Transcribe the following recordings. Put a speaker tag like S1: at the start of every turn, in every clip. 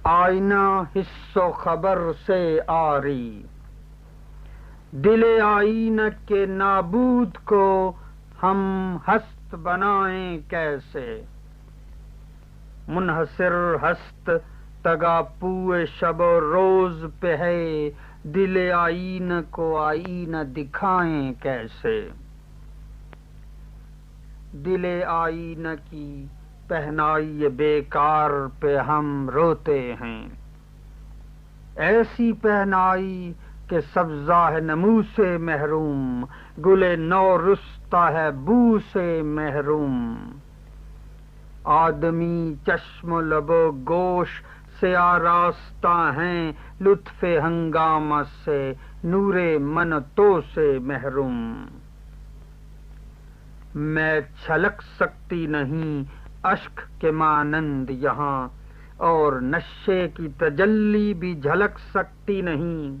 S1: آئینہ حس و خبر سے آری، دل آئینہ کے نابود کو ہم ہست بنائیں کیسے؟ منحصر ہست تگاپوئے شب و روز پہ ہے، دل آئینہ کو آئینہ دکھائیں کیسے؟ دل آئینہ کی پہنائی بیکار پہ ہم روتے ہیں، ایسی پہنائی کہ سبزہ ہے نمو سے محروم، گل نو رستا ہے بو سے محروم۔ آدمی چشم و لب و گوش سے آراستہ ہیں، لطف ہنگامہ سے نور من و تو سے محروم۔ میں چھلک سکتی نہیں اشک کے مانند یہاں، اور نشے کی تجلی بھی جھلک سکتی نہیں،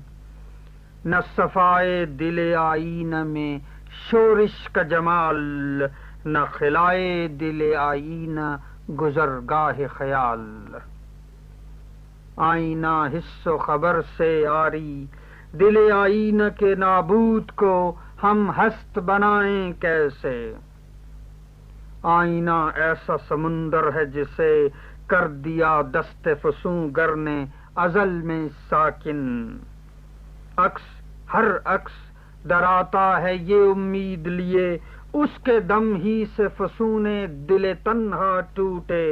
S1: نہ صفائے دل آئینہ میں شورش کا جمال، نہ خلائے دل آئینہ گزرگاہ خیال۔ آئینہ حس و خبر سے آری، دل آئینہ کے نابود کو ہم ہست بنائیں کیسے؟ آئینہ ایسا سمندر ہے جسے کر دیا دست فسونگر نے ازل میں ساکن، عکس ہر عکس دراتا ہے یہ امید لیے، اس کے دم ہی سے فسون دل تنہا ٹوٹے،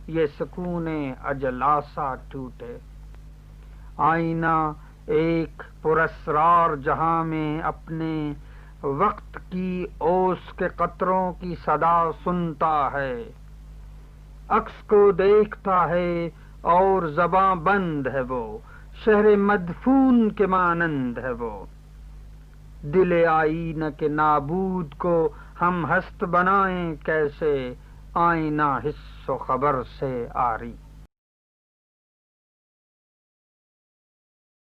S1: یہ سکون اجلاسا ٹوٹے۔ آئینہ ایک پراسرار جہاں میں اپنے وقت کی اوس کے قطروں کی صدا سنتا ہے، عکس کو دیکھتا ہے اور زباں بند ہے وہ، شہر مدفون کے مانند ہے وہ۔ دل آئینہ کے نابود کو ہم ہست بنائیں کیسے؟ آئینہ حس و خبر سے آری۔